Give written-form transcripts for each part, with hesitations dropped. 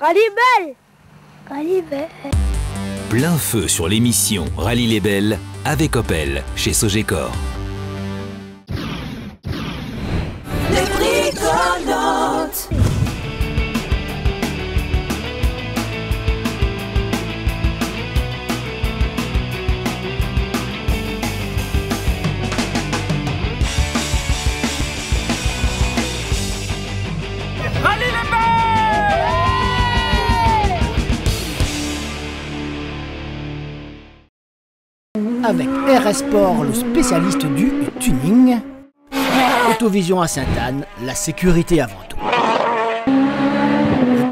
Rallye Belle. Rallye Belle. Plein feu sur l'émission Rallye les Belles avec Opel chez Sogecor. Les bricoleurs. Avec RS Sport, le spécialiste du tuning. Autovision à Sainte-Anne, la sécurité avant tout.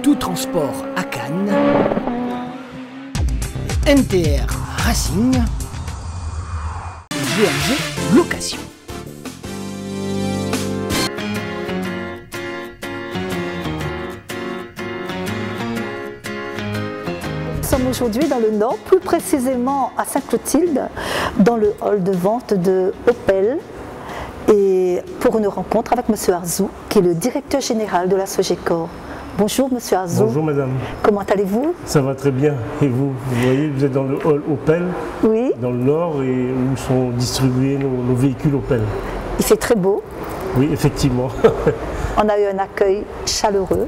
Tout transport à Cannes. NTR Racing. GMG Location. Nous sommes aujourd'hui dans le Nord, plus précisément à Sainte-Clotilde, dans le hall de vente de Opel, et pour une rencontre avec M. Arzou, qui est le directeur général de la Sogecor. Bonjour M. Arzou. Bonjour madame. Comment allez-vous? Ça va très bien. Et vous? Vous voyez, vous êtes dans le hall Opel, oui, dans le Nord, et où sont distribués nos véhicules Opel. Il fait très beau. Oui, effectivement. On a eu un accueil chaleureux.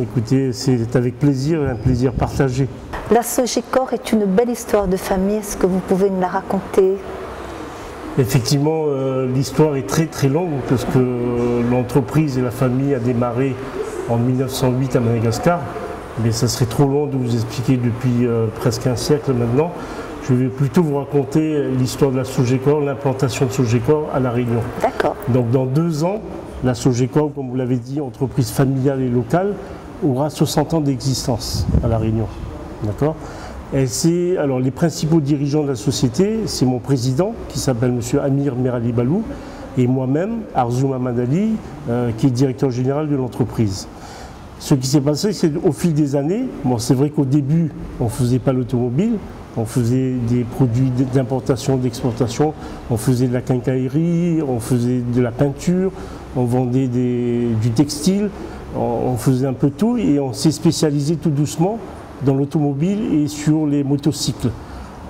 Écoutez, c'est avec plaisir, un plaisir partagé. La Sogecor est une belle histoire de famille. Est-ce que vous pouvez nous la raconter? Effectivement, l'histoire est très très longue parce que l'entreprise et la famille a démarré en 1908 à Madagascar. Mais ça serait trop long de vous expliquer depuis presque un siècle maintenant. Je vais plutôt vous raconter l'histoire de la Sogecor, l'implantation de Sogecor à La Réunion. D'accord. Donc dans 2 ans, la Sogecor, comme vous l'avez dit, entreprise familiale et locale, aura 60 ans d'existence à La Réunion. D'accord. Alors les principaux dirigeants de la société, c'est mon président qui s'appelle M. Amir Merali Balou et moi-même, Arzou Mamadali, qui est directeur général de l'entreprise. Ce qui s'est passé, c'est qu'au fil des années, bon, c'est vrai qu'au début, on ne faisait pas l'automobile, on faisait des produits d'importation, d'exportation, on faisait de la quincaillerie, on faisait de la peinture, on vendait du textile, on faisait un peu tout et on s'est spécialisé tout doucement dans l'automobile et sur les motocycles.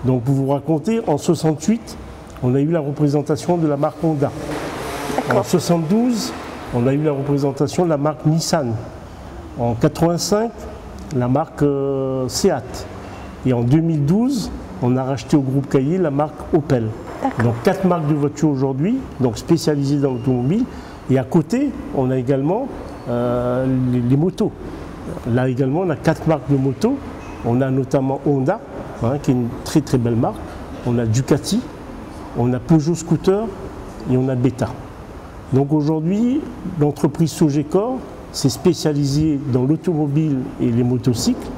Donc pour vous raconter, en 68, on a eu la représentation de la marque Honda. En 72, on a eu la représentation de la marque Nissan. En 85, la marque Seat. Et en 2012, on a racheté au groupe Caillé la marque Opel. Donc 4 marques de voitures aujourd'hui, donc spécialisées dans l'automobile. Et à côté, on a également les motos. Là également, on a 4 marques de motos. On a notamment Honda, qui est une très très belle marque. On a Ducati, on a Peugeot Scooter et on a Beta. Donc aujourd'hui, l'entreprise Sogecor s'est spécialisée dans l'automobile et les motocycles.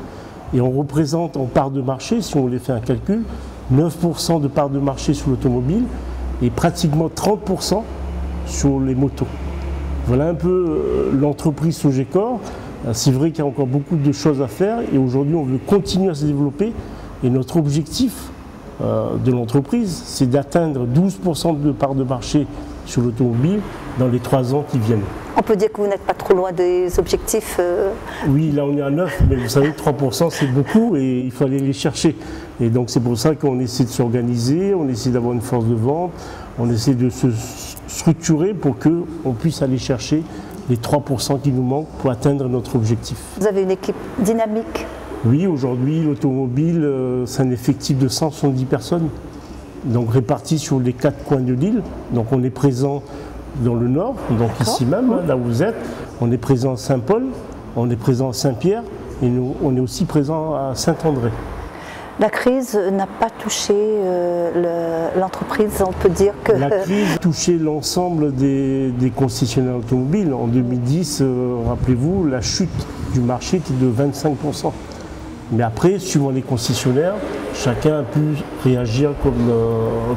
Et on représente en part de marché, si on voulait faire un calcul, 9% de part de marché sur l'automobile et pratiquement 30% sur les motos. Voilà un peu l'entreprise Sogecor. C'est vrai qu'il y a encore beaucoup de choses à faire et aujourd'hui on veut continuer à se développer et notre objectif de l'entreprise c'est d'atteindre 12% de part de marché sur l'automobile dans les 3 ans qui viennent. On peut dire que vous n'êtes pas trop loin des objectifs Oui, là on est à 9, mais vous savez 3% c'est beaucoup et il faut aller les chercher. Et donc c'est pour ça qu'on essaie de s'organiser, on essaie d'avoir une force de vente, on essaie de se structurer pour qu'on puisse aller chercher les 3% qui nous manquent pour atteindre notre objectif. Vous avez une équipe dynamique? Oui, aujourd'hui, l'automobile, c'est un effectif de 170 personnes, donc répartis sur les 4 coins de l'île. Donc on est présent dans le Nord, donc ici même, là où vous êtes. On est présent à Saint-Paul, on est présent à Saint-Pierre et nous, on est aussi présent à Saint-André. La crise n'a pas touché l'entreprise, on peut dire que... La crise a touché l'ensemble des concessionnaires automobiles. En 2010, rappelez-vous, la chute du marché était de 25%. Mais après, suivant les concessionnaires, chacun a pu réagir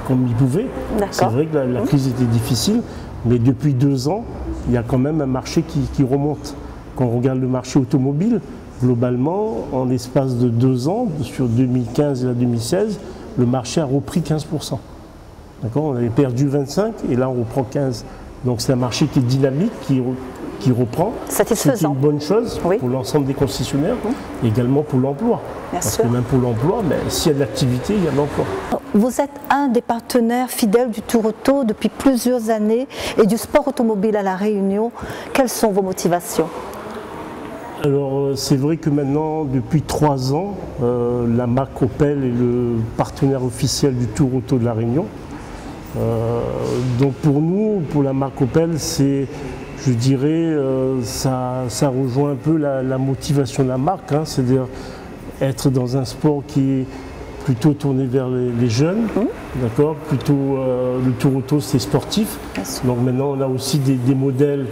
comme il pouvait. C'est vrai que la crise était difficile, mais depuis 2 ans, il y a quand même un marché qui remonte. Quand on regarde le marché automobile, globalement, en l'espace de 2 ans, sur 2015 et la 2016, le marché a repris 15%. On avait perdu 25 et là on reprend 15. Donc c'est un marché qui est dynamique, qui reprend. C'est une bonne chose pour l'ensemble des concessionnaires, également pour l'emploi. Parce que même pour l'emploi, s'il y a de l'activité, il y a de l'emploi. Vous êtes un des partenaires fidèles du Tour Auto depuis plusieurs années et du sport automobile à La Réunion. Quelles sont vos motivations? Alors c'est vrai que maintenant, depuis 3 ans, la marque Opel est le partenaire officiel du Tour Auto de La Réunion. Donc pour nous, pour la marque Opel, c'est, je dirais, ça rejoint un peu la motivation de la marque, c'est-à-dire être dans un sport qui est plutôt tourné vers les jeunes, d'accord. Plutôt le Tour Auto, c'est sportif. Donc maintenant, on a aussi des modèles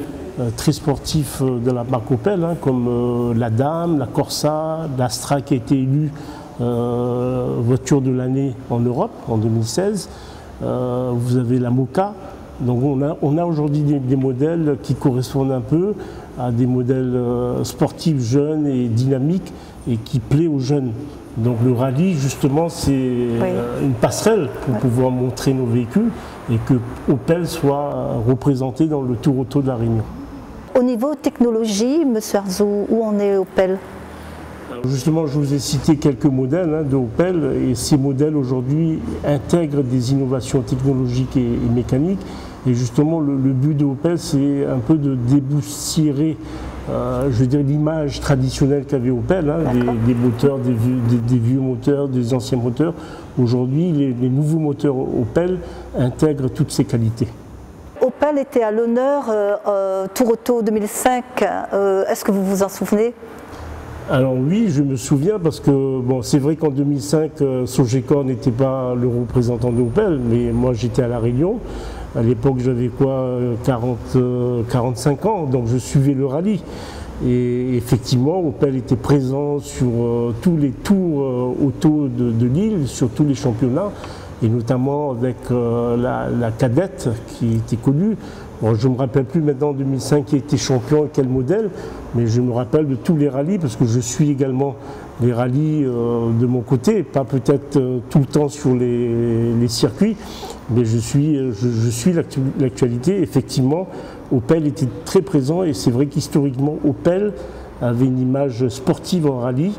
très sportifs de la marque Opel, comme la Dame, la Corsa, l'Astra qui a été élue voiture de l'année en Europe en 2016. Vous avez la Moka. Donc on a aujourd'hui des modèles qui correspondent un peu à des modèles sportifs jeunes et dynamiques et qui plaît aux jeunes. Donc le rallye, justement, c'est une passerelle pour pouvoir montrer nos véhicules et que Opel soit représenté dans le Tour Auto de La Réunion. Au niveau technologie, M. Arzou, où en est Opel? Justement, je vous ai cité quelques modèles de Opel et ces modèles aujourd'hui intègrent des innovations technologiques et mécaniques. Et justement, le but de Opel, c'est un peu de déboussiérer je veux dire, l'image traditionnelle qu'avait Opel, des moteurs, des vieux moteurs, des anciens moteurs. Aujourd'hui, les nouveaux moteurs Opel intègrent toutes ces qualités. Opel était à l'honneur Tour Auto 2005. Est-ce que vous vous en souvenez? Alors oui, je me souviens parce que bon, c'est vrai qu'en 2005, Sogecor n'était pas le représentant de Opel, mais moi j'étais à La Réunion. À l'époque, j'avais quoi, 45 ans, donc je suivais le rallye. Et effectivement, Opel était présent sur tous les tours auto de l'île, sur tous les championnats, et notamment avec la cadette qui était connue. Bon, je ne me rappelle plus maintenant en 2005 qui était champion et quel modèle, mais je me rappelle de tous les rallyes parce que je suis également les rallyes de mon côté, pas peut-être tout le temps sur les circuits, mais je suis l'actualité. Effectivement, Opel était très présent et c'est vrai qu'historiquement, Opel avait une image sportive en rallye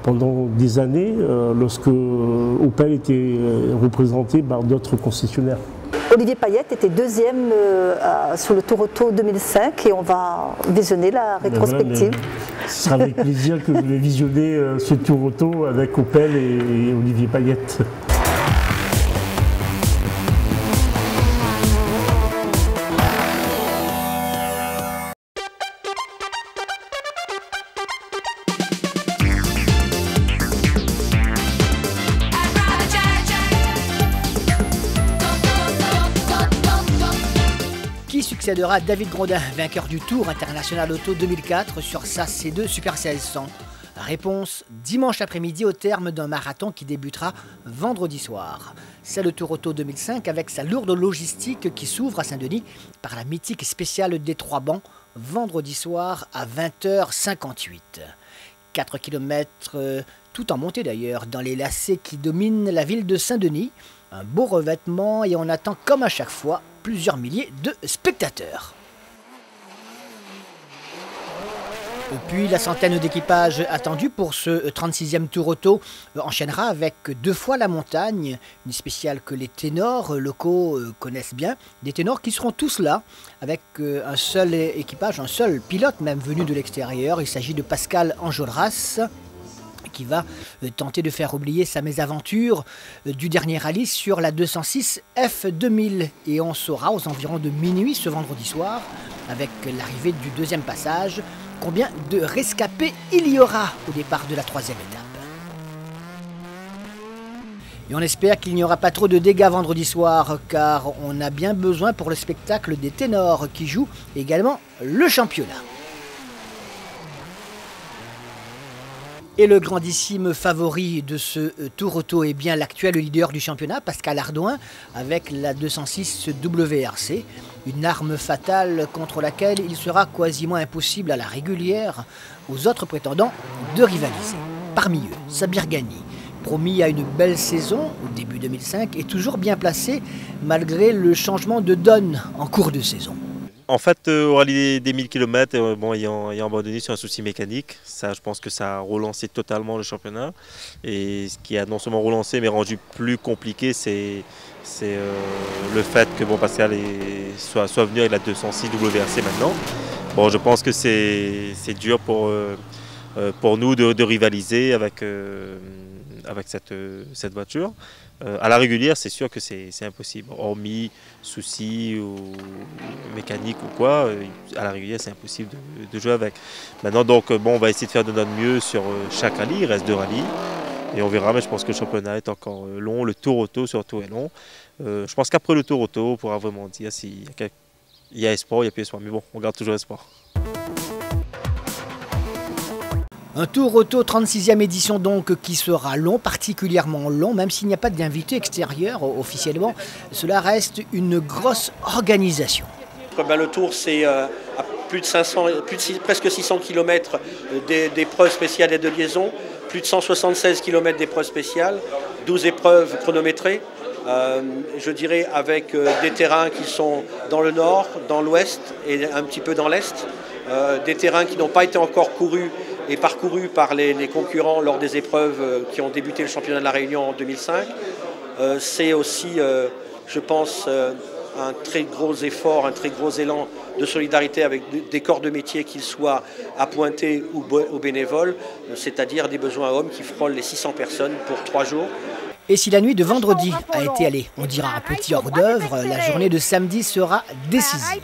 pendant des années lorsque Opel était représenté par d'autres concessionnaires. Olivier Payette était deuxième sur le Tour Auto 2005 et on va visionner la rétrospective. Ce sera avec plaisir que vous allez visionner ce Tour Auto avec Opel et Olivier Payette. Succédera à David Grondin, vainqueur du Tour International Auto 2004 sur sa C2 Super 1600. Réponse dimanche après-midi au terme d'un marathon qui débutera vendredi soir. C'est le Tour Auto 2005 avec sa lourde logistique qui s'ouvre à Saint-Denis par la mythique spéciale des 3 bancs vendredi soir à 20h58. 4 km tout en montée d'ailleurs dans les lacets qui dominent la ville de Saint-Denis. Un beau revêtement et on attend comme à chaque fois plusieurs milliers de spectateurs. Puis la centaine d'équipages attendus pour ce 36e Tour Auto enchaînera avec 2 fois la montagne, une spéciale que les ténors locaux connaissent bien, des ténors qui seront tous là avec un seul équipage, un seul pilote même venu de l'extérieur. Il s'agit de Pascal Enjolras qui va tenter de faire oublier sa mésaventure du dernier rallye sur la 206 F2000. Et on saura aux environs de minuit ce vendredi soir, avec l'arrivée du 2e passage, combien de rescapés il y aura au départ de la 3e étape. Et on espère qu'il n'y aura pas trop de dégâts vendredi soir, car on a bien besoin pour le spectacle des ténors qui jouent également le championnat. Et le grandissime favori de ce Tour Auto est bien l'actuel leader du championnat, Pascal Ardouin, avec la 206 WRC, une arme fatale contre laquelle il sera quasiment impossible à la régulière aux autres prétendants de rivaliser. Parmi eux, Sabir Ghani, promis à une belle saison au début 2005, est toujours bien placé malgré le changement de donne en cours de saison. En fait, au rallye des 1000 km, bon, ayant abandonné sur un souci mécanique, ça, je pense que ça a relancé totalement le championnat. Et ce qui a non seulement relancé, mais rendu plus compliqué, c'est le fait que bon, Pascal soit venu avec la 206 WRC maintenant. Bon, je pense que c'est dur pour nous de rivaliser avec cette voiture. À la régulière, c'est sûr que c'est impossible. Hormis soucis ou mécanique ou quoi, à la régulière, c'est impossible de jouer avec. Maintenant, donc, bon, on va essayer de faire de notre mieux sur chaque rallye. Il reste 2 rallyes. Et on verra, mais je pense que le championnat est encore long. Le Tour Auto, surtout, est long. Je pense qu'après le Tour Auto, on pourra vraiment dire s'il y a espoir ou il n'y a plus espoir. Mais bon, on garde toujours espoir. Un Tour Auto 36e édition donc qui sera long, particulièrement long, même s'il n'y a pas d'invité extérieur officiellement. Cela reste une grosse organisation. Le Tour, c'est plus de 500, presque 600 km d'épreuves spéciales et de liaison, plus de 176 km d'épreuves spéciales, 12 épreuves chronométrées. Je dirais avec des terrains qui sont dans le nord, dans l'ouest et un petit peu dans l'est. Des terrains qui n'ont pas été encore courus et parcourus par les concurrents lors des épreuves qui ont débuté le championnat de la Réunion en 2005. C'est aussi, je pense, un très gros effort, un très gros élan de solidarité avec des corps de métier, qu'ils soient appointés ou bénévoles, c'est-à-dire des besoins hommes qui frôlent les 600 personnes pour 3 jours. Et si la nuit de vendredi a été, allez, on dira un petit hors-d'œuvre, la journée de samedi sera décisive.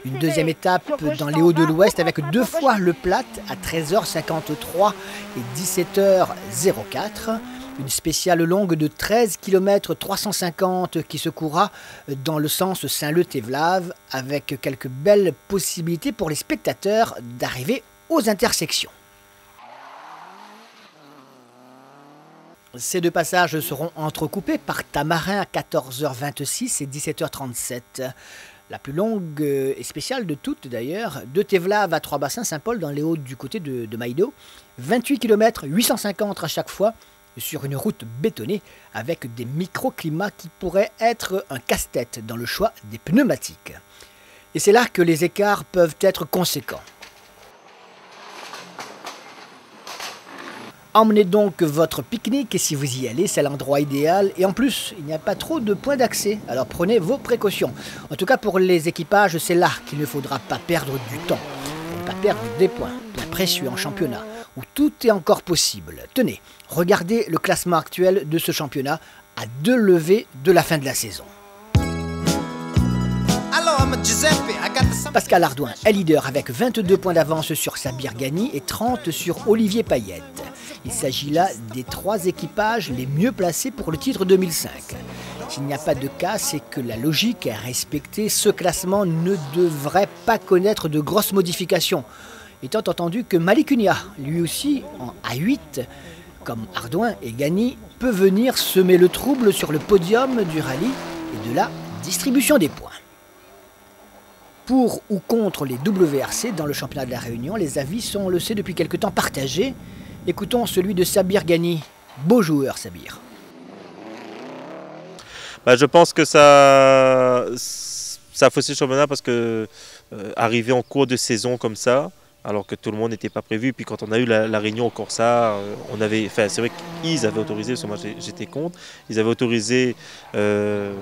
Une deuxième étape dans les Hauts de l'Ouest avec 2 fois le plat à 13h53 et 17h04. Une spéciale longue de 13 km 350 qui se courra dans le sens Saint-Leu-Thévelave avec quelques belles possibilités pour les spectateurs d'arriver aux intersections. Ces 2 passages seront entrecoupés par Tamarin à 14h26 et 17h37. La plus longue et spéciale de toutes d'ailleurs, de Thévelave à Trois-Bassins-Saint-Paul dans les Hauts du côté de Maïdo. 28 km 850 à chaque fois sur une route bétonnée avec des microclimats qui pourraient être un casse-tête dans le choix des pneumatiques. Et c'est là que les écarts peuvent être conséquents. Emmenez donc votre pique-nique et si vous y allez, c'est l'endroit idéal. Et en plus, il n'y a pas trop de points d'accès, alors prenez vos précautions. En tout cas, pour les équipages, c'est là qu'il ne faudra pas perdre du temps. Pour ne pas perdre des points précieux en championnat, où tout est encore possible. Tenez, regardez le classement actuel de ce championnat à 2 levées de la fin de la saison. Pascal Ardouin est leader avec 22 points d'avance sur Sabir Ghani et 30 sur Olivier Payette. Il s'agit là des 3 équipages les mieux placés pour le titre 2005. S'il n'y a pas de cas, c'est que la logique est respectée. Ce classement ne devrait pas connaître de grosses modifications. Étant entendu que Malik Unia, lui aussi en A8, comme Ardouin et Ghani, peut venir semer le trouble sur le podium du rallye et de la distribution des points. Pour ou contre les WRC dans le championnat de la Réunion, les avis sont, on le sait, depuis quelque temps partagés. Écoutons celui de Sabir Ghani. Beau joueur, Sabir. Je pense que ça a faussé le championnat parce que arriver en cours de saison comme ça, alors que tout le monde n'était pas prévu. Puis quand on a eu la réunion au Corsa, c'est vrai qu'ils avaient autorisé, parce que moi j'étais contre, ils avaient autorisé que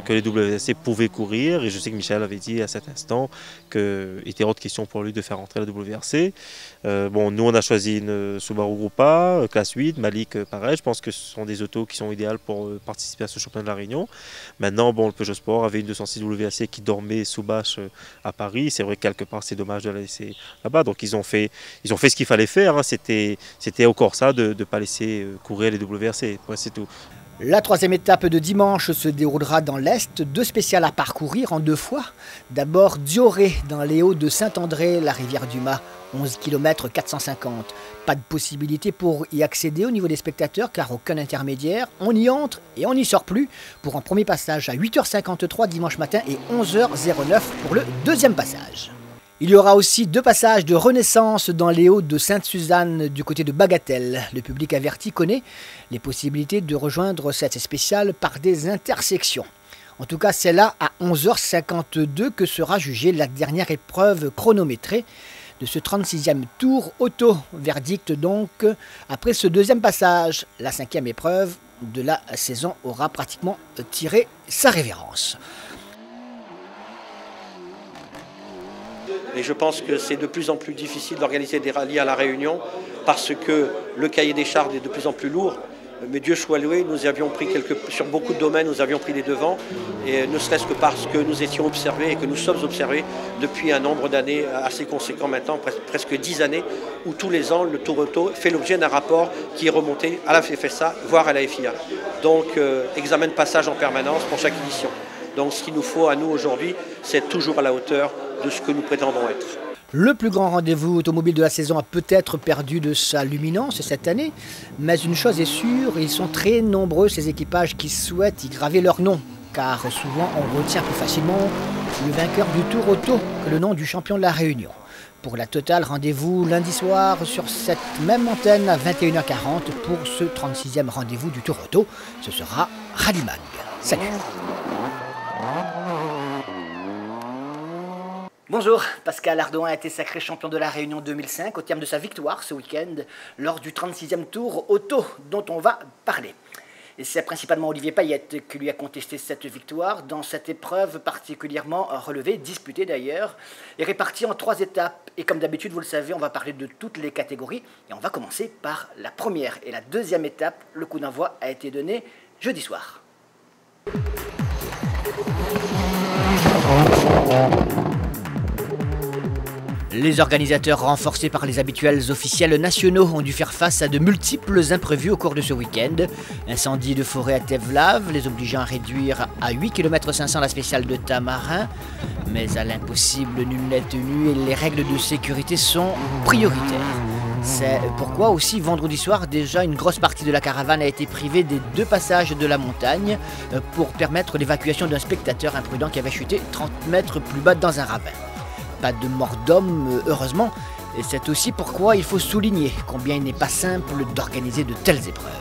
les WRC pouvaient courir. Et je sais que Michel avait dit à cet instant qu'il était hors de question pour lui de faire entrer la WRC. Nous on a choisi une Subaru Grupa, classe 8, Malik pareil. Je pense que ce sont des autos qui sont idéales pour participer à ce championnat de la Réunion. Maintenant, le Peugeot Sport avait une 206 WRC qui dormait sous bâche à Paris. C'est vrai que quelque part c'est dommage de la laisser là-bas. Donc ils ont fait ce qu'il fallait faire. C'était au Corsa de ne pas laisser courir les WRC. Ouais, c'est tout. La 3e étape de dimanche se déroulera dans l'Est, 2 spéciales à parcourir en 2 fois. D'abord Dioré dans les Hauts de Saint-André, la rivière du Mât, 11 km 450. Pas de possibilité pour y accéder au niveau des spectateurs car aucun intermédiaire. On y entre et on n'y sort plus pour un premier passage à 8h53 dimanche matin et 11h09 pour le 2e passage. Il y aura aussi 2 passages de renaissance dans les Hauts de Sainte-Suzanne du côté de Bagatelle. Le public averti connaît les possibilités de rejoindre cette spéciale par des intersections. En tout cas, c'est là à 11h52 que sera jugée la dernière épreuve chronométrée de ce 36e tour auto. Verdict donc après ce deuxième passage. La 5e épreuve de la saison aura pratiquement tiré sa révérence. Et je pense que c'est de plus en plus difficile d'organiser des rallyes à La Réunion parce que le cahier des charges est de plus en plus lourd. Mais Dieu soit loué, nous avions pris sur beaucoup de domaines, nous avions pris les devants, et ne serait-ce que parce que nous étions observés et que nous sommes observés depuis un nombre d'années assez conséquent maintenant, presque 10 années, où tous les ans le Tour Auto fait l'objet d'un rapport qui est remonté à la FFSA, voire à la FIA. Donc examen de passage en permanence pour chaque édition. Donc ce qu'il nous faut à nous aujourd'hui, c'est être toujours à la hauteur de ce que nous prétendons être. Le plus grand rendez-vous automobile de la saison a peut-être perdu de sa luminance cette année, mais une chose est sûre, ils sont très nombreux ces équipages qui souhaitent y graver leur nom, car souvent on retient plus facilement le vainqueur du Tour Auto que le nom du champion de la Réunion. Pour la totale, rendez-vous lundi soir sur cette même antenne à 21h40 pour ce 36e rendez-vous du Tour Auto. Ce sera Rallye Mag. Salut. Bonjour, Pascal Ardouin a été sacré champion de la Réunion 2005 au terme de sa victoire ce week-end lors du 36e Tour Auto dont on va parler. Et c'est principalement Olivier Payette qui lui a contesté cette victoire dans cette épreuve particulièrement relevée, disputée d'ailleurs, et répartie en 3 étapes. Et comme d'habitude, vous le savez, on va parler de toutes les catégories et on va commencer par la première et la deuxième étape. Le coup d'envoi a été donné jeudi soir. Les organisateurs, renforcés par les habituels officiels nationaux, ont dû faire face à de multiples imprévus au cours de ce week-end. Incendie de forêt à Tevlave, les obligeant à réduire à 8 km 500 la spéciale de Tamarin. Mais à l'impossible, nul n'est tenu et les règles de sécurité sont prioritaires. C'est pourquoi aussi vendredi soir, déjà une grosse partie de la caravane a été privée des 2 passages de la montagne pour permettre l'évacuation d'un spectateur imprudent qui avait chuté 30 mètres plus bas dans un ravin. Pas de mort d'homme, heureusement, et c'est aussi pourquoi il faut souligner combien il n'est pas simple d'organiser de telles épreuves.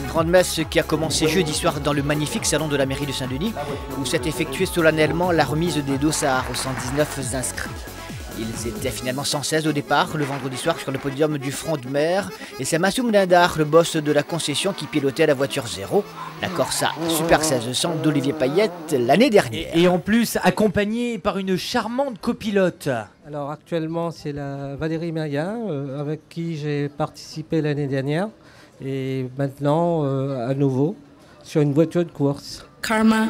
Une grande messe qui a commencé jeudi soir dans le magnifique salon de la mairie de Saint-Denis, où s'est effectuée solennellement la remise des dossards aux 119 inscrits. Ils étaient finalement 116 au départ, le vendredi soir sur le podium du front de mer, et c'est Massoum Dindar, le boss de la concession, qui pilotait la voiture 0, la Corsa Super 1600 d'Olivier Payette l'année dernière. Et en plus, accompagné par une charmante copilote. Alors actuellement, c'est la Valérie Maria, avec qui j'ai participé l'année dernière, et maintenant, à nouveau, sur une voiture de course. Karma,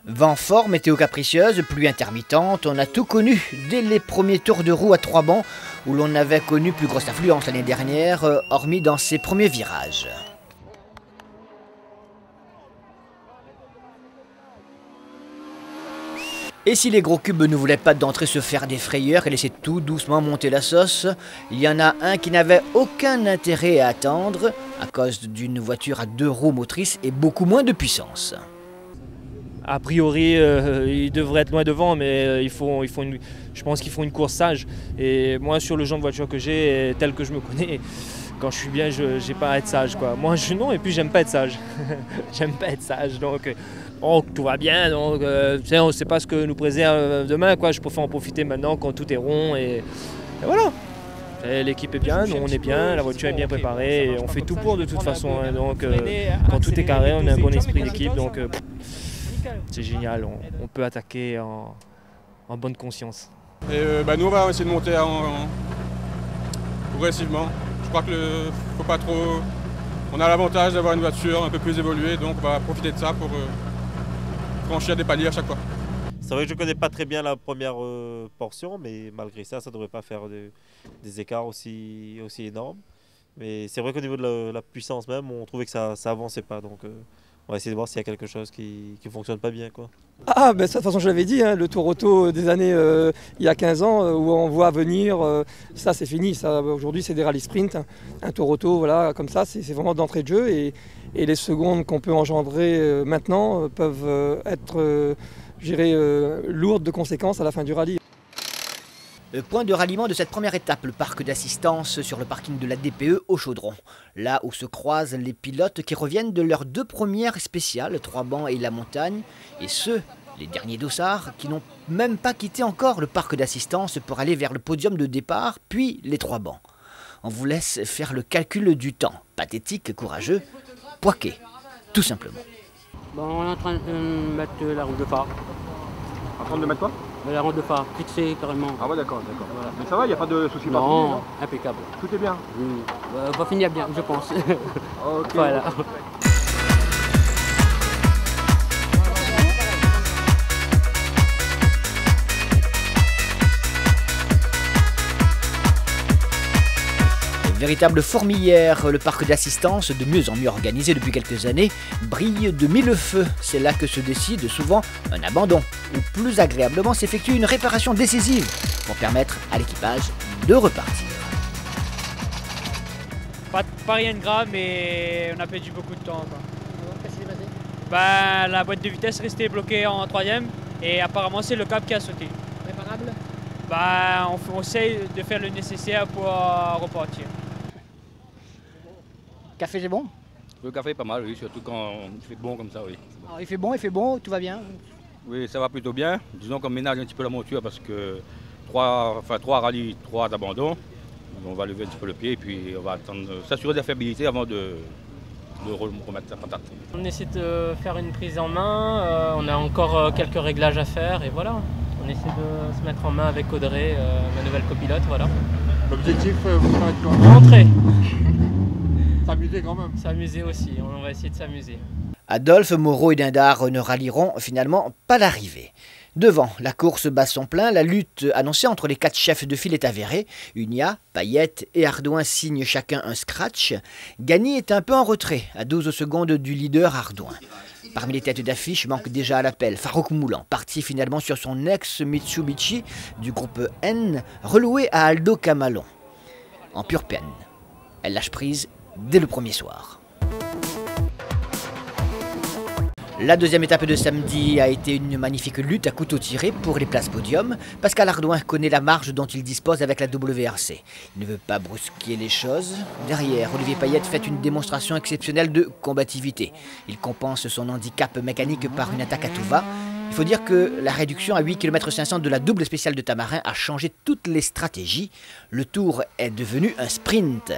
Vent fort, météo capricieuse, pluie intermittente, on a tout connu dès les premiers tours de roue à 3 bancs où l'on avait connu plus grosse affluence l'année dernière, hormis dans ses premiers virages. Et si les gros cubes ne voulaient pas d'entrée se faire des frayeurs et laisser tout doucement monter la sauce, il y en a un qui n'avait aucun intérêt à attendre à cause d'une voiture à 2 roues motrices et beaucoup moins de puissance. A priori, il devrait être loin devant, mais je pense qu'il faut une course sage. Et moi, sur le genre de voiture que j'ai, tel que je me connais, quand je suis bien, je n'ai pas à être sage, quoi. Moi, non, et puis j'aime pas être sage. J'aime pas être sage, donc tout va bien. Donc, on ne sait pas ce que nous préserve demain, quoi. Je préfère en profiter maintenant quand tout est rond et voilà. L'équipe est bien, nous on est bien, la voiture est bien préparée, et on fait tout pour de toute façon. Hein, donc, quand tout est carré, on a un bon esprit d'équipe, donc c'est génial. On peut attaquer en bonne conscience. Et nous on va essayer de monter progressivement. Je crois que faut pas trop. On a l'avantage d'avoir une voiture un peu plus évoluée, donc on va profiter de ça pour franchir des paliers à chaque fois. C'est vrai que je ne connais pas très bien la première portion, mais malgré ça, ça ne devrait pas faire des écarts aussi énormes. Mais c'est vrai qu'au niveau de la puissance même, on trouvait que ça n'avançait pas. Donc on va essayer de voir s'il y a quelque chose qui ne fonctionne pas bien, quoi. Ah, ben, de toute façon, je l'avais dit, hein, le Tour Auto des années il y a 15 ans, où on voit venir, ça c'est fini. Aujourd'hui, c'est des rallyes sprint. Un Tour Auto, voilà, comme ça, c'est vraiment d'entrée de jeu. Et les secondes qu'on peut engendrer maintenant peuvent être lourdes de conséquences à la fin du rallye. Point de ralliement de cette première étape, le parc d'assistance sur le parking de la DPE au Chaudron. Là où se croisent les pilotes qui reviennent de leurs 2 premières spéciales, 3 bancs et la montagne, et ceux, les derniers dossards, qui n'ont même pas quitté encore le parc d'assistance pour aller vers le podium de départ, puis les 3 bancs. On vous laisse faire le calcul du temps. Pathétique, courageux, poiquet, tout simplement. Bon, on est en train de mettre la roue de phare. En train de mettre quoi? La roue de phare, fixée carrément. Ah ouais, d'accord. Voilà. Mais ça va, il n'y a pas de soucis particuliers? Non, impeccable. Tout est bien? On va finir bien, je pense. Ok. Voilà. Véritable fourmilière, le parc d'assistance, de mieux en mieux organisé depuis quelques années, brille de mille feux. C'est là que se décide souvent un abandon, ou plus agréablement s'effectue une réparation décisive pour permettre à l'équipage de repartir. Pas rien de grave, mais on a perdu beaucoup de temps. Qu'est-ce qui s'est passé? La boîte de vitesse restait bloquée en 3e et apparemment c'est le câble qui a sauté. Réparable? On essaie de faire le nécessaire pour repartir. Café c'est bon? Le café est pas mal, oui, surtout quand il fait bon comme ça, oui. Alors, il fait bon, tout va bien? Oui, ça va plutôt bien. Disons qu'on ménage un petit peu la monture parce que 3 rallyes, 3 d'abandon. On va lever un petit peu le pied et puis on va attendre, s'assurer de la fiabilité avant de remettre la patate. On essaie de faire une prise en main, on a encore quelques réglages à faire et voilà. On essaie de se mettre en main avec Audrey, ma nouvelle copilote, voilà. L'objectif, vous faites quoi? Rentrer. S'amuser quand même. S'amuser aussi, on va essayer de s'amuser. Adolphe, Moreau et Dindar ne rallieront finalement pas l'arrivée. Devant, la course bat son plein, la lutte annoncée entre les 4 chefs de file est avérée. Unia, Payette et Ardouin signent chacun un scratch. Gagny est un peu en retrait, à 12 secondes du leader Ardouin. Parmi les têtes d'affiche manque déjà à l'appel Farouk Moulan, parti finalement sur son ex-Mitsubishi du groupe N, reloué à Aldo Camalon. En pure peine, elle lâche prise dès le premier soir. La deuxième étape de samedi a été une magnifique lutte à couteau tiré pour les places podium. Pascal Ardouin connaît la marge dont il dispose avec la WRC. Il ne veut pas brusquer les choses. Derrière, Olivier Payette fait une démonstration exceptionnelle de combativité. Il compense son handicap mécanique par une attaque à tout va. Il faut dire que la réduction à 8 km 500 de la double spéciale de Tamarin a changé toutes les stratégies. Le tour est devenu un sprint.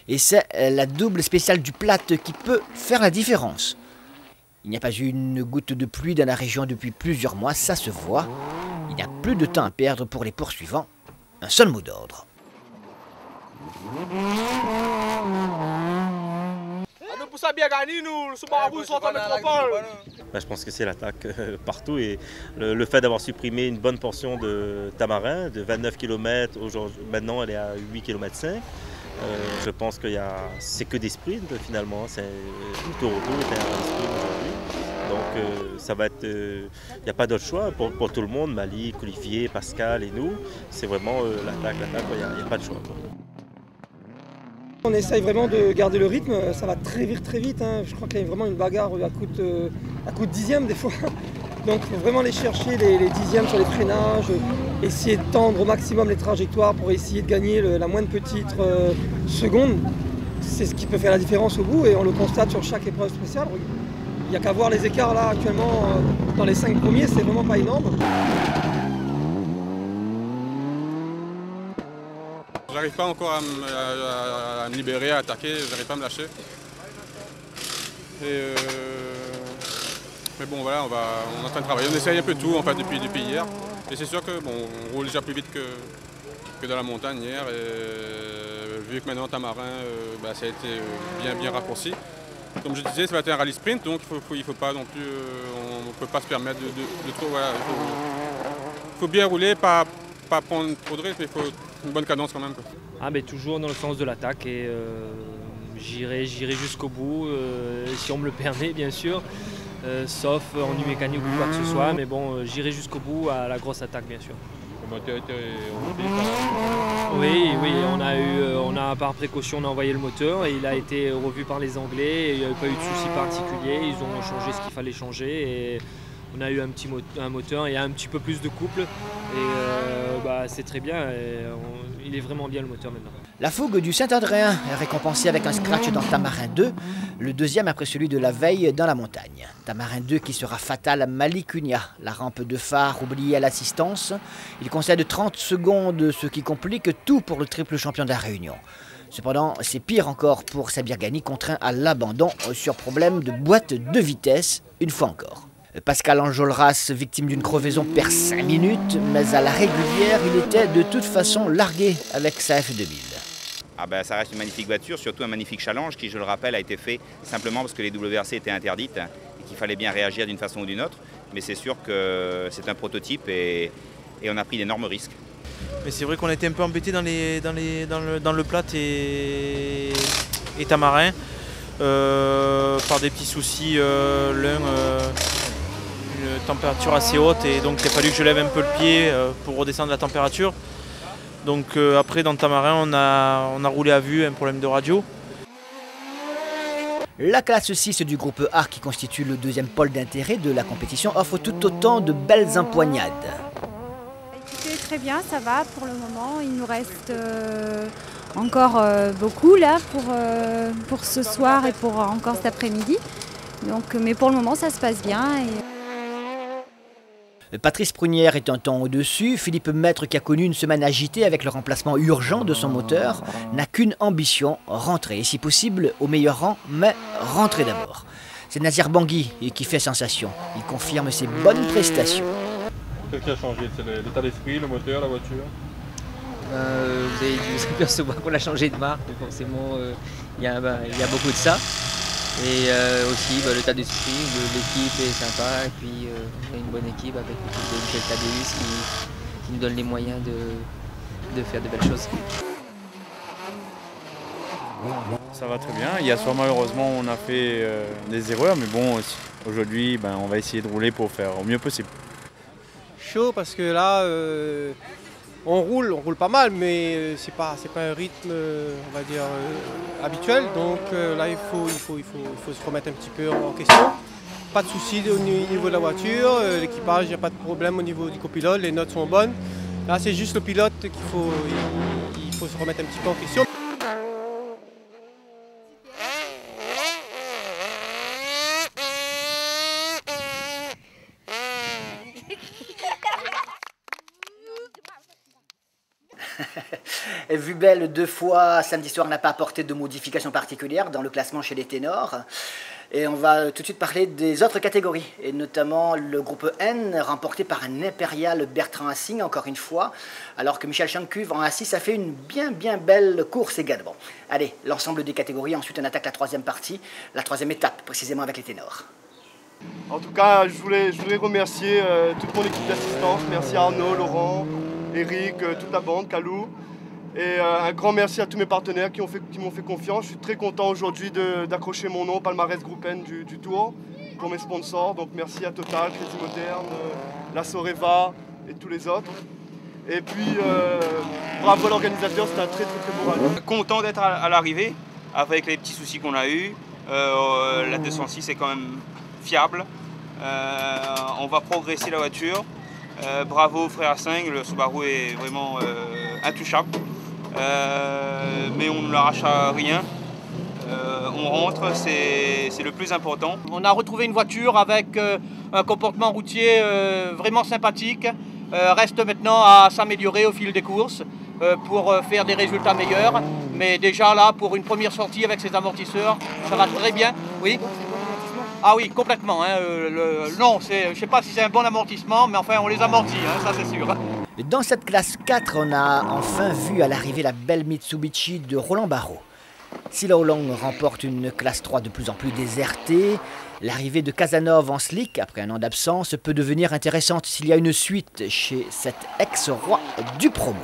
Et c'est la double spéciale du Plat qui peut faire la différence. Il n'y a pas eu une goutte de pluie dans la région depuis plusieurs mois, ça se voit. Il n'y a plus de temps à perdre pour les poursuivants. Un seul mot d'ordre. Je pense que c'est l'attaque partout et le fait d'avoir supprimé une bonne portion de Tamarin, de 29 km, maintenant elle est à 8 km 5. Je pense que c'est que des sprints finalement, le Tour Auto est un sprint aujourd'hui. Donc ça va être, il n'y a pas d'autre choix pour tout le monde, Malik, Olivier, Pascal et nous. C'est vraiment l'attaque, il n'y a pas de choix. On essaye vraiment de garder le rythme, ça va très vite. Hein. Je crois qu'il y a vraiment une bagarre à coup de dixième des fois. Donc il faut vraiment aller chercher les dixièmes sur les freinages, essayer de tendre au maximum les trajectoires pour essayer de gagner la moindre petite seconde. C'est ce qui peut faire la différence au bout et on le constate sur chaque épreuve spéciale. Il n'y a qu'à voir les écarts là actuellement dans les 5 premiers, c'est vraiment pas énorme. J'arrive pas encore à me libérer, à attaquer, j'arrive pas à me lâcher. Mais bon voilà, on est en train de travailler, on essaye un peu tout en fait depuis hier. Et c'est sûr que bon, on roule déjà plus vite que dans la montagne hier. Et vu que maintenant Tamarin, ça a été bien raccourci. Comme je disais, ça va être un rallye sprint, donc il faut pas non plus, on ne peut pas se permettre de trop. Voilà, il faut bien rouler, pas prendre trop de rythme, mais il faut une bonne cadence quand même. Quoi. Ah, mais toujours dans le sens de l'attaque et j'irai jusqu'au bout, si on me le permet bien sûr, sauf ennui mécanique ou quoi que ce soit, mais bon, j'irai jusqu'au bout à la grosse attaque bien sûr. Le moteur était Oui, on a par précaution on a envoyé le moteur et il a été revu par les Anglais et il n'y avait pas eu de soucis particuliers, ils ont changé ce qu'il fallait changer et on a eu un moteur, il y a un petit peu plus de couple et c'est très bien. Il est vraiment bien le moteur maintenant. La fougue du Saint-Andréen est récompensée avec un scratch dans Tamarin 2, le deuxième après celui de la veille dans la montagne. Tamarin 2 qui sera fatal à Malicunia, la rampe de phare oubliée à l'assistance. Il concède 30 secondes, ce qui complique tout pour le triple champion de la Réunion. Cependant, c'est pire encore pour Sabir Ghani, contraint à l'abandon sur problème de boîte de vitesse, une fois encore. Pascal Enjolras, victime d'une crevaison, perd 5 minutes, mais à la régulière, il était de toute façon largué avec sa F2000. Ça reste une magnifique voiture, surtout un magnifique challenge qui, je le rappelle, a été fait simplement parce que les WRC étaient interdites et qu'il fallait bien réagir d'une façon ou d'une autre. Mais c'est sûr que c'est un prototype et on a pris d'énormes risques. Mais c'est vrai qu'on a été un peu embêtés dans le plat et Tamarin par des petits soucis. Une température assez haute et donc il a fallu que je lève un peu le pied pour redescendre la température. Donc après dans Tamarin on a roulé à vue, un problème de radio. La classe 6 du groupe A qui constitue le deuxième pôle d'intérêt de la compétition offre tout autant de belles empoignades. Écoutez, très bien, ça va pour le moment. Il nous reste encore beaucoup là pour ce soir et pour encore cet après-midi. Mais pour le moment ça se passe bien. Patrice Prunière est un temps au-dessus. Philippe Maître, qui a connu une semaine agitée avec le remplacement urgent de son moteur, n'a qu'une ambition, rentrer. Et si possible, au meilleur rang, mais rentrer d'abord. C'est Nazir Bangui qui fait sensation. Il confirme ses bonnes prestations. Qu'est-ce qui a changé? C'est l'état d'esprit, le moteur, la voiture? Vous avez dû vous apercevoir qu'on a changé de marque, donc forcément il y a beaucoup de ça. Et aussi l'état d'esprit, l'équipe est sympa et puis on a une bonne équipe avec l'équipe de Michel Tadeus qui nous donne les moyens de faire de belles choses. Ça va très bien. Hier soir malheureusement on a fait des erreurs, mais bon aujourd'hui on va essayer de rouler pour faire au mieux possible. Chaud parce que là on roule pas mal, mais c'est pas un rythme, on va dire, habituel. Donc là, il faut se remettre un petit peu en question. Pas de soucis au niveau de la voiture, l'équipage, il n'y a pas de problème au niveau du copilote, les notes sont bonnes. Là, c'est juste le pilote qu'il faut se remettre un petit peu en question. Vue belle 2 fois samedi soir n'a pas apporté de modifications particulières dans le classement chez les ténors. Et on va tout de suite parler des autres catégories, et notamment le groupe N, remporté par un impérial Bertrand Hassing, encore une fois, alors que Michel Chancuve en A6 a fait une bien belle course également. Allez, l'ensemble des catégories, ensuite on attaque la troisième partie, la troisième étape, précisément avec les ténors. En tout cas, je voulais remercier toute mon équipe d'assistance. Merci à Arnaud, Laurent, Eric, toute la bande, Kalou. Et un grand merci à tous mes partenaires qui m'ont fait confiance. Je suis très content aujourd'hui d'accrocher mon nom au palmarès Groupe N du Tour pour mes sponsors. Donc merci à Total, Crédit Moderne, la Soreva et tous les autres. Et puis bravo à l'organisateur, c'était un très beau rallye. Content d'être à l'arrivée avec les petits soucis qu'on a eus. La 206 est quand même fiable. On va progresser la voiture. Bravo aux frères Hassing, le Subaru est vraiment intouchable. Mais on ne l'arrache à rien. On rentre, c'est le plus important. On a retrouvé une voiture avec un comportement routier vraiment sympathique. Reste maintenant à s'améliorer au fil des courses pour faire des résultats meilleurs. Mais déjà là, pour une première sortie avec ces amortisseurs, ça va très bien. Oui. Ah oui, complètement. Non, je ne sais pas si c'est un bon amortissement, mais enfin on les amortit, ça c'est sûr. Dans cette classe 4, on a enfin vu à l'arrivée la belle Mitsubishi de Roland Barraud. Si Long remporte une classe 3 de plus en plus désertée, l'arrivée de Casanova en slick, après un an d'absence, peut devenir intéressante s'il y a une suite chez cet ex-roi du promo.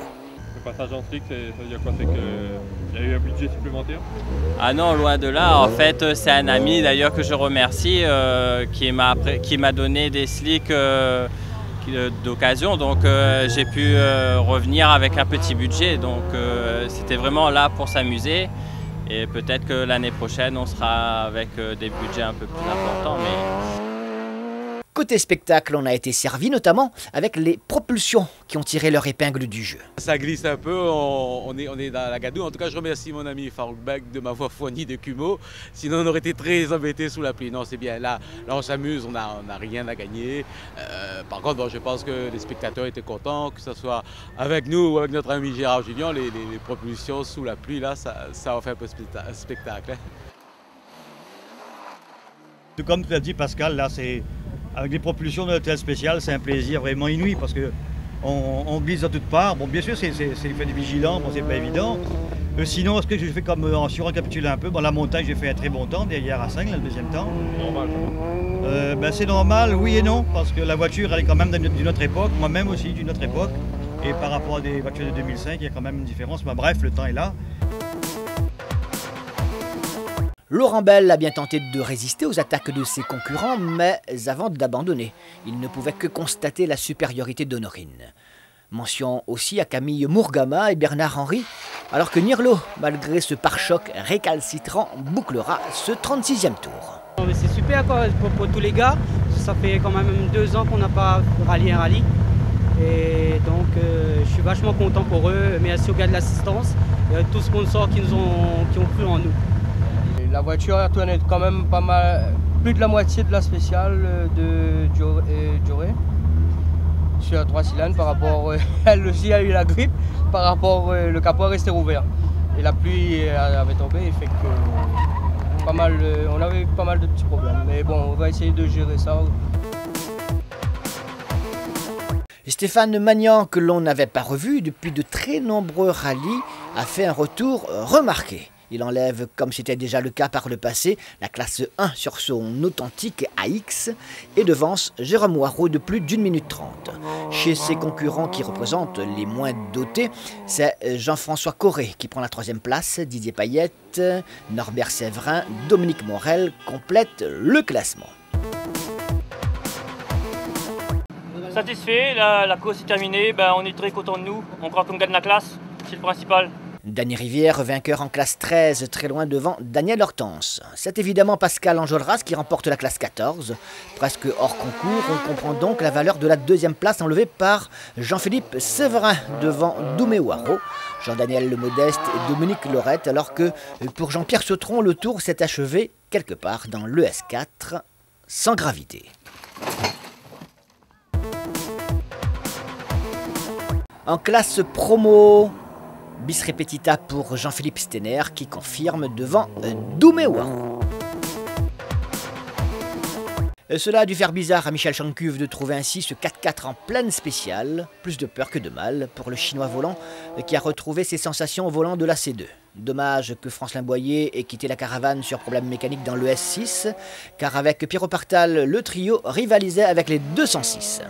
Le passage en slick, ça veut dire quoi? C'est qu'il y a eu un budget supplémentaire? Ah non, loin de là. En fait, c'est un ami d'ailleurs que je remercie qui m'a donné des slicks d'occasion. Donc j'ai pu revenir avec un petit budget. Donc c'était vraiment là pour s'amuser. Et peut-être que l'année prochaine, on sera avec des budgets un peu plus importants. Côté spectacle, on a été servi notamment avec les propulsions qui ont tiré leur épingle du jeu. Ça glisse un peu, on est dans la gadoue. En tout cas, je remercie mon ami Farouk Beg de m'avoir fourni de Kumo. Sinon, on aurait été très embêtés sous la pluie. Non, c'est bien. Là on s'amuse, on n'a rien à gagner. Par contre, bon, je pense que les spectateurs étaient contents, que ce soit avec nous ou avec notre ami Gérard Julien. Les propulsions sous la pluie, là, ça a fait un peu spectacle. Hein. Tout comme tu l'as dit, Pascal, là, c'est avec des propulsions de l'hôtel spécial, c'est un plaisir vraiment inouï parce qu'on glisse de toutes parts. Bon, bien sûr, c'est fait des vigilants, bon, c'est pas évident. Sinon, ce que j'ai fait comme si on récapitule un peu, bon, la montagne, j'ai fait un très bon temps, derrière à 5, le deuxième temps. Normal. C'est normal, oui et non, parce que la voiture, elle est quand même d'une autre époque, moi-même aussi d'une autre époque. Et par rapport à des voitures de 2005, il y a quand même une différence. Mais bref, le temps est là. Laurent Bell a bien tenté de résister aux attaques de ses concurrents, mais avant d'abandonner, il ne pouvait que constater la supériorité d'Honorine. Mention aussi à Camille Mourgama et Bernard Henry, alors que Nirlo, malgré ce pare-choc récalcitrant, bouclera ce 36e tour. C'est super quoi, pour tous les gars, ça fait quand même 2 ans qu'on n'a pas rallié un rallye. Et donc je suis vachement content pour eux, merci aux gars de l'assistance et à tous les sponsors qui ont cru en nous. La voiture a tourné quand même pas mal, plus de la moitié de la spéciale de Dioré. Sur la 3 cylindres par rapport, elle aussi a eu la grippe, par rapport le capot est resté ouvert. Et la pluie avait tombé et fait que on avait pas mal de petits problèmes. Mais bon, on va essayer de gérer ça. Stéphane Magnan, que l'on n'avait pas revu depuis de très nombreux rallyes, a fait un retour remarqué. Il enlève, comme c'était déjà le cas par le passé, la classe 1 sur son authentique AX et devance Jérôme Waro de plus d'1 minute 30. Chez ses concurrents qui représentent les moins dotés, c'est Jean-François Corré qui prend la 3e place, Didier Payette, Norbert Séverin, Dominique Morel complètent le classement. Satisfait, la course est terminée, on est très content de nous, on croit qu'on gagne la classe, c'est le principal. Danny Rivière, vainqueur en classe 13, très loin devant Daniel Hortense. C'est évidemment Pascal Enjolras qui remporte la classe 14. Presque hors concours, on comprend donc la valeur de la 2e place enlevée par Jean-Philippe Séverin devant Doumé Waro, Jean-Daniel Le Modeste et Dominique Lorette, alors que pour Jean-Pierre Sautron, le tour s'est achevé quelque part dans l'ES4, sans gravité. En classe promo, bis repetita pour Jean-Philippe Stener qui confirme devant Doumé Waro. Cela a dû faire bizarre à Michel Chancuve de trouver ainsi ce 4x4 en pleine spéciale, plus de peur que de mal pour le chinois volant qui a retrouvé ses sensations au volant de la C2. Dommage que Francelin Boyer ait quitté la caravane sur problème mécanique dans le S6, car avec Pierrot Partal, le trio rivalisait avec les 206.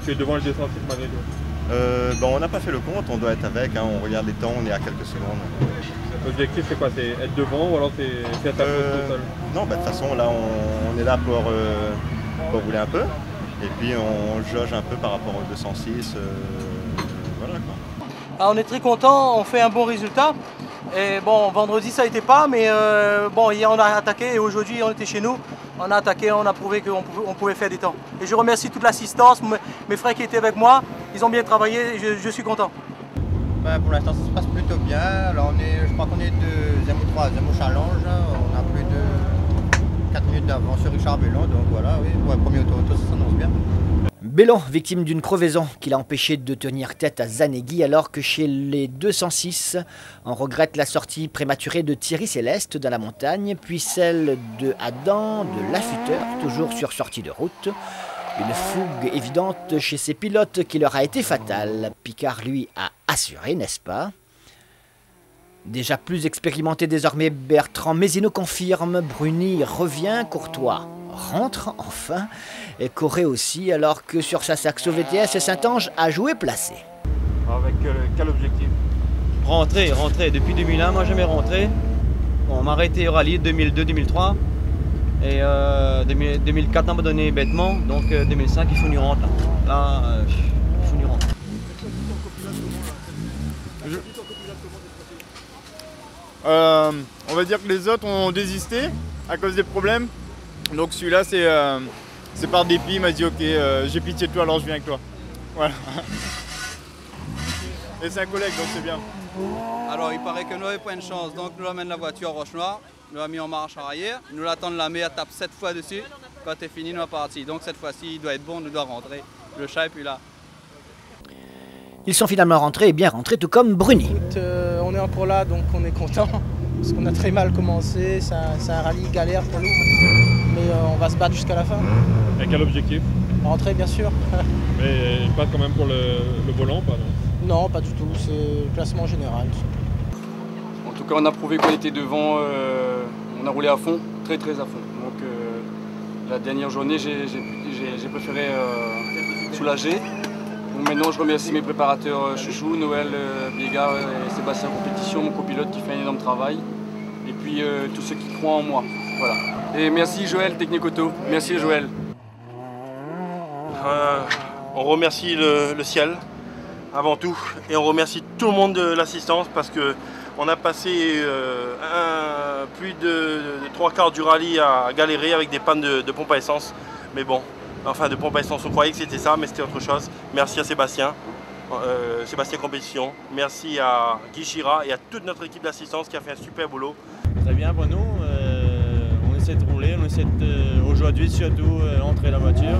Tu es devant le 206 Manélo. On n'a pas fait le compte, on doit être avec, on regarde les temps, on est à quelques secondes. L'objectif c'est quoi? C'est être devant ou alors c'est être à tout seul? Non, de toute façon là on est là pour rouler un peu et puis on jauge un peu par rapport au 206. Voilà quoi. Alors, on est très content, on fait un bon résultat. Et bon, vendredi ça n'était pas, mais hier on a attaqué et aujourd'hui on était chez nous. On a attaqué, on a prouvé qu'on pouvait faire des temps. Et je remercie toute l'assistance, mes frères qui étaient avec moi, ils ont bien travaillé et je suis content. Pour l'instant ça se passe plutôt bien. Alors je crois qu'on est 2e ou 3e au challenge. On a plus de 4 minutes d'avance sur Richard Bellon, donc voilà, oui, pour un premier auto, ça s'annonce bien. Bellon, victime d'une crevaison qui l'a empêché de tenir tête à Zanegui, alors que chez les 206, on regrette la sortie prématurée de Thierry Céleste dans la montagne, puis celle de Adam de Lafuteur, toujours sur sortie de route. Une fougue évidente chez ces pilotes qui leur a été fatale. Picard, lui, a assuré, n'est-ce pas? Déjà plus expérimenté désormais, Bertrand Mézineau confirme, Bruni revient, Courtois rentre enfin, et Corré aussi, alors que sur sa Saxo VTS, Saint-Ange a joué placé. Avec quel objectif? Rentrer. Depuis 2001, moi jamais rentré. On m'a arrêté au rallye 2002-2003. Et 2004, on m'a donné bêtement. Donc 2005, il faut nous rentrer. Là, il faut nous rentrer. On va dire que les autres ont désisté à cause des problèmes. Donc celui-là, c'est par dépit, il m'a dit ok, j'ai pitié de toi, alors je viens avec toi. Voilà. Et c'est un collègue, donc c'est bien. Alors il paraît que nous n'avons pas une chance, donc nous amène la voiture à Roche-Noire, nous l'a mis en marche arrière, nous l'attendons la mer, tape 7 fois dessus, quand c'est fini, nous est parti. Donc cette fois-ci, il doit être bon, nous doit rentrer. Le chat est plus là. Ils sont finalement rentrés, et bien rentrés, tout comme Bruni. On est encore là, donc on est content, parce qu'on a très mal commencé, c'est un rallye galère pour nous, mais on va se battre jusqu'à la fin. Et quel objectif? Rentrer, bien sûr. Mais pas quand même pour le volant, pas non? Non, pas du tout, c'est le classement général. En tout cas, on a prouvé qu'on était devant, on a roulé à fond, très à fond. Donc la dernière journée, j'ai préféré soulager. Donc, maintenant, je remercie mes préparateurs chouchou, Noël, Biega et Sébastien Compétition, mon copilote qui fait un énorme travail. Et puis tous ceux qui croient en moi. Voilà. Et merci Joël, Technique Auto. Merci Joël. On remercie le ciel avant tout et on remercie tout le monde de l'assistance parce qu'on a passé plus de 3/4 du rallye à galérer avec des pannes de pompe à essence. Mais bon, enfin de pompe à essence, on croyait que c'était ça, mais c'était autre chose. Merci à Sébastien, Sébastien Compétition. Merci à Guy Chira et à toute notre équipe d'assistance qui a fait un super boulot. Très bien pour nous, on essaie de rouler, on essaie aujourd'hui surtout entrer la voiture.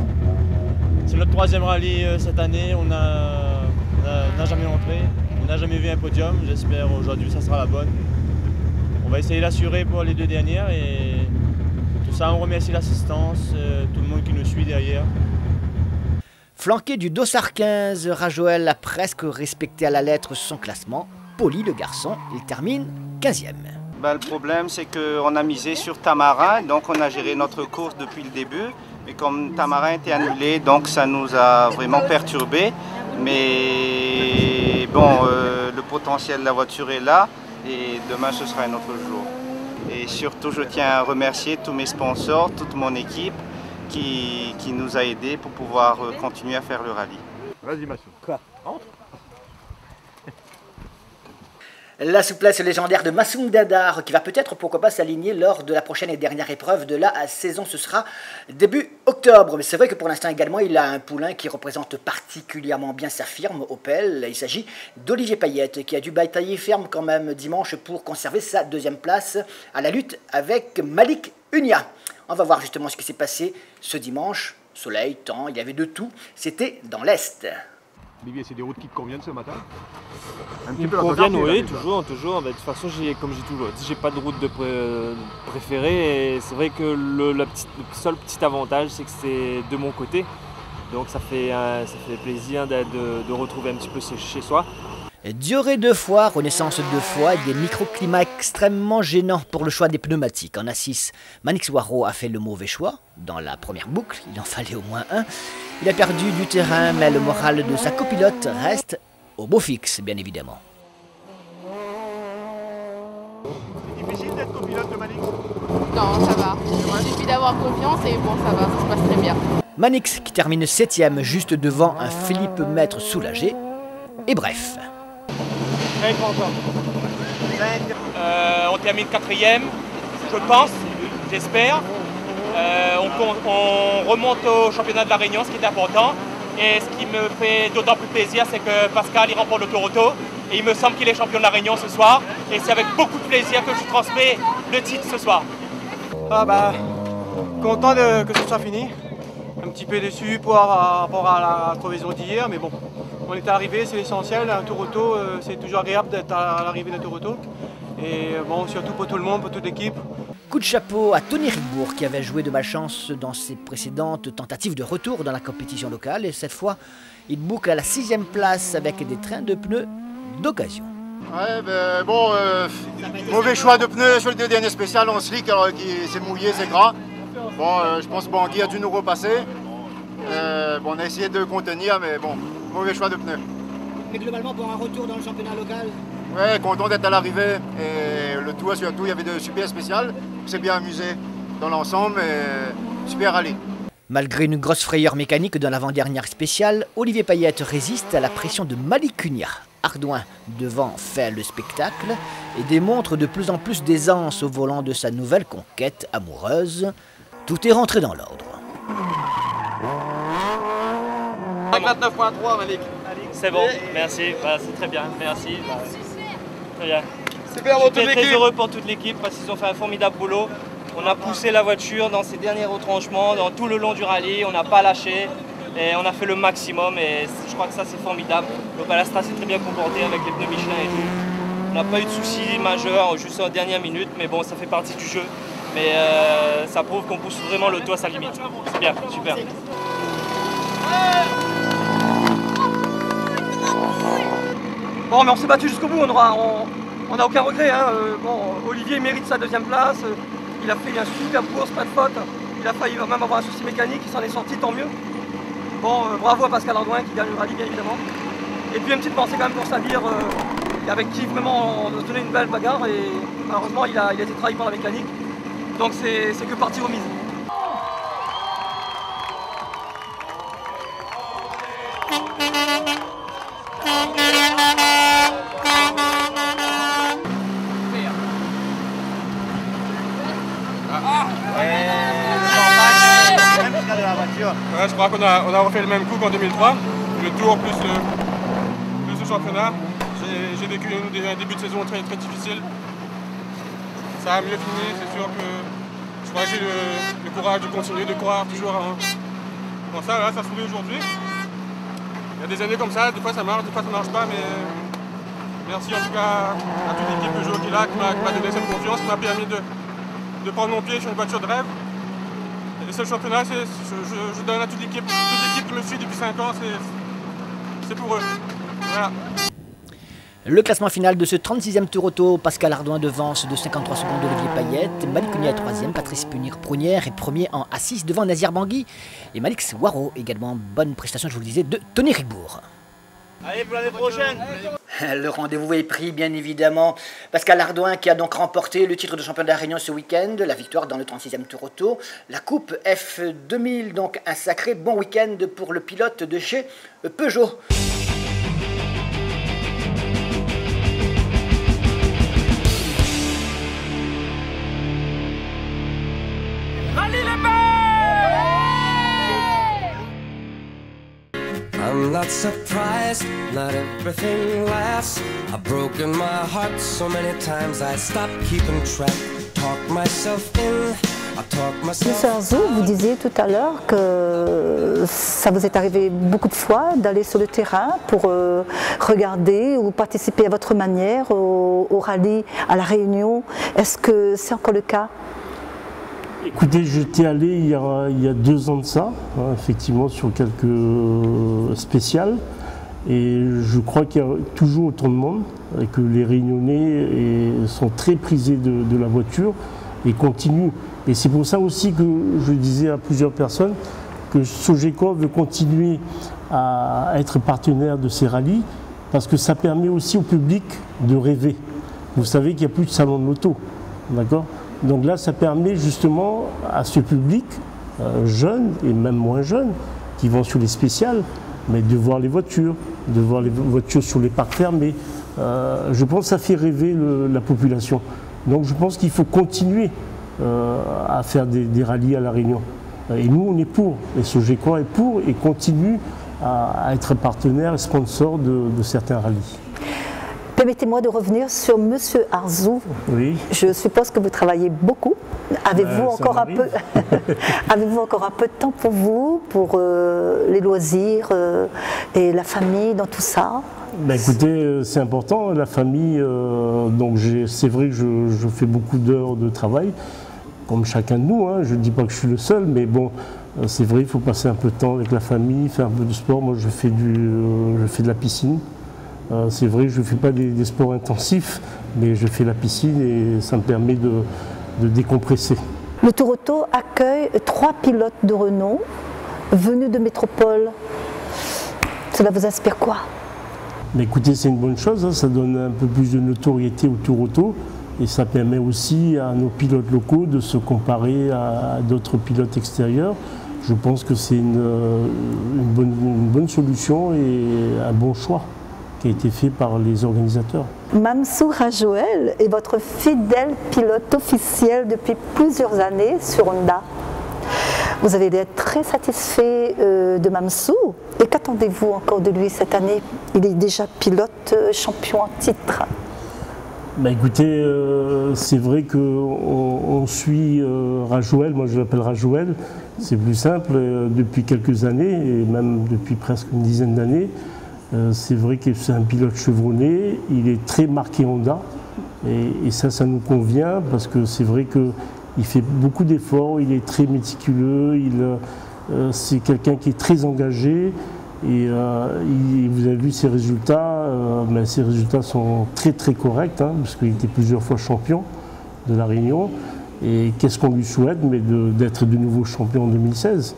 C'est notre 3e rallye cette année, on n'a jamais entré, on n'a jamais vu un podium, j'espère aujourd'hui ça sera la bonne. On va essayer d'assurer pour les 2 dernières et tout ça on remercie l'assistance, tout le monde qui nous suit derrière. Flanqué du Dossard 15, Rajoel a presque respecté à la lettre son classement. Poli le garçon, il termine 15e. Le problème c'est qu'on a misé sur Tamarin, donc on a géré notre course depuis le début. Mais comme Tamarin était annulé, donc ça nous a vraiment perturbé. Mais bon, le potentiel de la voiture est là et demain ce sera un autre jour. Et surtout, je tiens à remercier tous mes sponsors, toute mon équipe qui nous a aidés pour pouvoir continuer à faire le rallye. Vas-y, Massou. Quoi? Entre. La souplesse légendaire de Massoum Dadar qui va peut-être, pourquoi pas, s'aligner lors de la prochaine et dernière épreuve de la saison. Ce sera début octobre. Mais c'est vrai que pour l'instant également, il a un poulain qui représente particulièrement bien sa firme, Opel. Il s'agit d'Olivier Payette qui a dû batailler ferme quand même dimanche pour conserver sa 2e place à la lutte avec Malik Unia. On va voir justement ce qui s'est passé ce dimanche. Soleil, temps, il y avait de tout. C'était dans l'Est. Olivier, c'est des routes qui te conviennent ce matin? Ils me conviennent, oui, toujours. De toute façon, comme j'ai toujours dit, j'ai pas de route préférée. Et c'est vrai que le seul petit avantage, c'est que c'est de mon côté. Donc ça fait plaisir de retrouver un petit peu chez soi. Dioré 2 fois, renaissance 2 fois, des microclimats extrêmement gênants pour le choix des pneumatiques. En A6, Manix Waro a fait le mauvais choix. Dans la première boucle, il en fallait au moins un. Il a perdu du terrain, mais le moral de sa copilote reste au beau fixe, bien évidemment. C'est difficile d'être copilote de Manix? Non, ça va. Il suffit d'avoir confiance et bon, ça va, ça se passe très bien. Manix qui termine 7e, juste devant un Philippe Maître soulagé. Et bref. Très content. On termine 4e, je pense, j'espère. On remonte au championnat de la Réunion, ce qui est important. Et ce qui me fait d'autant plus plaisir, c'est que Pascal il remporte le Tour Auto. Et il me semble qu'il est champion de la Réunion ce soir. Et c'est avec beaucoup de plaisir que je transmets le titre ce soir. Content que ce soit fini. Un petit peu déçu par rapport à la crevaison d'hier, mais bon. On est arrivé, c'est l'essentiel. Un Tour Auto, c'est toujours agréable d'être à l'arrivée d'un Tour Auto. Et bon, surtout pour tout le monde, pour toute l'équipe. Coup de chapeau à Tony Ribourg qui avait joué de malchance dans ses précédentes tentatives de retour dans la compétition locale. Et cette fois, il boucle à la 6e place avec des trains de pneus d'occasion. Ouais, bon, mauvais choix de pneus sur le 2 derniers spécial en slick, alors c'est mouillé, c'est gras. Bon, je pense que Bangui a dû nous repasser. Bon, on a essayé de contenir, mais bon, mauvais choix de pneus. Mais globalement, pour un retour dans le championnat local? Ouais, content d'être à l'arrivée. Et le tour, surtout, il y avait de super spéciales. On s'est bien amusé dans l'ensemble et super rallye. Malgré une grosse frayeur mécanique dans l'avant-dernière spéciale, Olivier Payette résiste à la pression de Malik Unia. Ardouin devant fait le spectacle et démontre de plus en plus d'aisance au volant de sa nouvelle conquête amoureuse. tout est rentré dans l'ordre. 29.3 Malik. C'est bon, merci, c'est très bien, merci. Très bien. Super pour toute J'étais très l'équipe. heureux pour toute l'équipe parce qu'ils ont fait un formidable boulot. On a poussé la voiture dans ses derniers retranchements, dans tout le long du rallye, on n'a pas lâché et on a fait le maximum et je crois que ça c'est formidable. Le Ballastra s'est très bien comporté avec les pneus Michelin et tout. On n'a pas eu de soucis majeurs, juste en dernière minute, mais bon, ça fait partie du jeu. Mais ça prouve qu'on pousse vraiment l'auto à sa limite. C'est bien, super. Bon, mais on s'est battu jusqu'au bout, on n'a aucun regret. Hein. Bon, Olivier mérite sa deuxième place, il a fait un super course, pas de faute. Il a failli même avoir un souci mécanique, il s'en est sorti, tant mieux. Bon, bravo à Pascal Ardouin qui gagne le rallye, bien évidemment. Et puis une petite pensée quand même pour Sabir, avec qui vraiment on a donné une belle bagarre et malheureusement il a été trahi par la mécanique. Donc c'est que partie remise. Ouais, je crois qu'on a refait le même coup qu'en 2003, le tour plus le championnat. J'ai vécu un début de saison très difficile. Ça a mieux fini, c'est sûr que je crois que j'ai le courage de continuer, de croire toujours en ça. Là, ça se trouve aujourd'hui. Il y a des années comme ça, des fois ça marche, des fois ça marche pas, mais merci en tout cas à toute l'équipe Peugeot qui est là, qui m'a donné cette confiance, qui m'a permis de prendre mon pied sur une voiture de rêve. Et ce championnat, je donne à toute l'équipe qui me suit depuis 5 ans, c'est pour eux. Voilà. Le classement final de ce 36e Tour Auto, Pascal Ardouin devance de 53 secondes Olivier Payette, Malik Cugnat est 3e, Patrice Punir-Prunière est premier en A6 devant Nazir Bangui et Malik Waro, également bonne prestation, je vous le disais, de Tony Rickbourg. Allez pour l'année prochaine. Le rendez-vous est pris, bien évidemment. Pascal Ardouin qui a donc remporté le titre de champion de la Réunion ce week-end, la victoire dans le 36e Tour Auto, la Coupe F2000, donc un sacré bon week-end pour le pilote de chez Peugeot. I'm not surprised, not everything lasts. I've broken my heart so many times I stopped keeping track. Talk myself in, I talk myself Monsieur Arzou, vous disiez tout à l'heure que ça vous est arrivé beaucoup de fois d'aller sur le terrain pour regarder ou participer à votre manière au rallye à La Réunion. Est-ce que c'est encore le cas ? Écoutez, j'étais allé il y a 2 ans de ça, effectivement, sur quelques spéciales. Et je crois qu'il y a toujours autant de monde, et que les Réunionnais sont très prisés de la voiture et continuent. Et c'est pour ça aussi que je disais à plusieurs personnes que Sogeco veut continuer à être partenaire de ces rallyes, parce que ça permet aussi au public de rêver. Vous savez qu'il n'y a plus de salon de l'auto, d'accord ? Donc là, ça permet justement à ce public, jeune et même moins jeune, qui vont sur les spéciales, mais de voir les voitures sur les parcs fermés. Je pense que ça fait rêver la population. Donc je pense qu'il faut continuer à faire des rallyes à La Réunion. Et nous, on est pour, et Sogeco est pour, et continue à être partenaire et sponsor de certains rallyes. Permettez-moi de revenir sur Monsieur Arzou. Oui. Je suppose que vous travaillez beaucoup. Avez-vous encore un peu de temps pour vous, pour les loisirs et la famille dans tout ça? Ben écoutez, c'est important, la famille. Donc c'est vrai que je fais beaucoup d'heures de travail, comme chacun de nous. Hein. Je ne dis pas que je suis le seul, mais bon, c'est vrai, il faut passer un peu de temps avec la famille, faire un peu de sport. Moi, je fais de la piscine. C'est vrai que je ne fais pas des sports intensifs, mais je fais la piscine et ça me permet de décompresser. Le Tour Auto accueille 3 pilotes de renom venus de métropole. Cela vous inspire quoi? Mais écoutez, c'est une bonne chose, hein, ça donne un peu plus de notoriété au Tour Auto et ça permet aussi à nos pilotes locaux de se comparer à d'autres pilotes extérieurs. Je pense que c'est une bonne solution et un bon choix qui a été fait par les organisateurs. Mansour Joël est votre fidèle pilote officiel depuis plusieurs années sur Honda. Vous avez l'air très satisfait de Mamsou. Et qu'attendez-vous encore de lui cette année? Il est déjà pilote champion en titre. Bah écoutez, c'est vrai qu'on suit Rajouel, moi je l'appelle Rajouel, c'est plus simple, depuis quelques années, et même depuis presque une dizaine d'années. C'est vrai que c'est un pilote chevronné, il est très marqué Honda, et ça nous convient, parce que c'est vrai qu'il fait beaucoup d'efforts, il est très méticuleux, c'est quelqu'un qui est très engagé. Et vous avez vu ses résultats, mais ses résultats sont très très corrects, hein, parce qu'il était plusieurs fois champion de la Réunion. Et qu'est-ce qu'on lui souhaite, mais d'être de nouveau champion en 2016.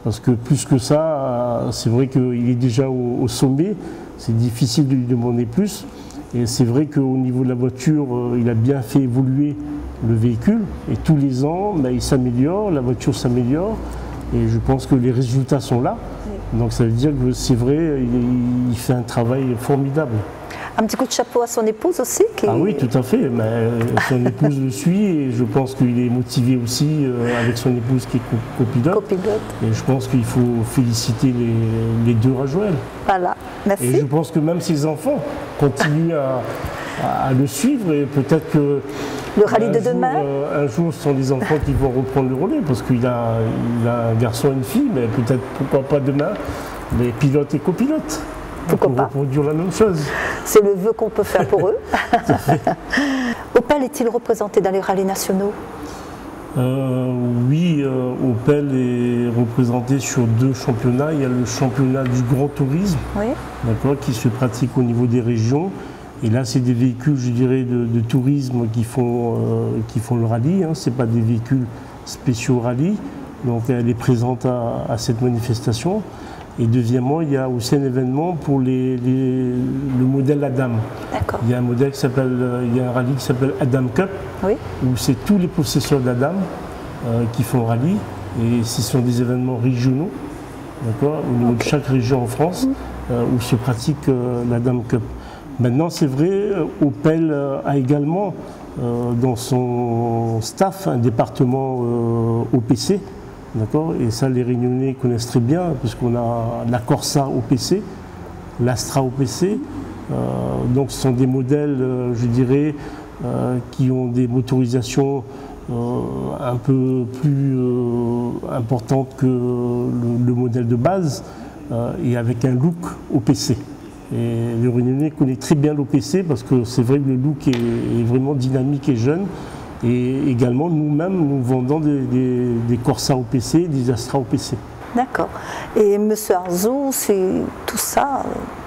Parce que plus que ça, c'est vrai qu'il est déjà au sommet, c'est difficile de lui demander plus. Et c'est vrai qu'au niveau de la voiture, il a bien fait évoluer le véhicule. Et tous les ans, il s'améliore, la voiture s'améliore. Et je pense que les résultats sont là. Donc ça veut dire que c'est vrai, il fait un travail formidable. Un petit coup de chapeau à son épouse aussi Ah oui, tout à fait. Mais son épouse le suit et je pense qu'il est motivé aussi avec son épouse qui est copilote. Et je pense qu'il faut féliciter les deux Rajouel. Voilà, merci. Et je pense que même ses enfants continuent à le suivre et peut-être que le rallye de demain. Un jour, ce sont des enfants qui vont reprendre le relais parce qu'il a un garçon et une fille, mais peut-être pourquoi pas demain les pilotes et copilotes. Pourquoi pas reproduire la même chose. C'est le vœu qu'on peut faire pour eux. Opel est-il représenté dans les rallyes nationaux? Oui, Opel est représenté sur 2 championnats. Il y a le championnat du grand tourisme, d'accord, qui se pratique au niveau des régions. Et là, c'est des véhicules, je dirais, de tourisme qui font le rallye. Hein. Ce n'est pas des véhicules spéciaux rallye. Donc, elle est présente à cette manifestation. Et deuxièmement, il y a aussi un événement pour le modèle Adam. Il y a un modèle qui s'appelle, il y a un rallye qui s'appelle Adam Cup, où c'est tous les possesseurs d'Adam qui font rallye. Et ce sont des événements régionaux, d'accord, au niveau de chaque région en France, où se pratique l'Adam Cup. Maintenant, c'est vrai, Opel a également dans son staff un département OPC, d'accord, et ça les Réunionnais connaissent très bien, puisqu'on a la Corsa OPC, l'Astra OPC, donc ce sont des modèles, je dirais, qui ont des motorisations un peu plus importantes que le modèle de base, et avec un look OPC. Et le Réunionnais connaît très bien l'OPC parce que c'est vrai que le look est vraiment dynamique et jeune. Et également, nous-mêmes, nous vendons des Corsa OPC, des Astra OPC. D'accord. Et M. Arzo, c'est tout ça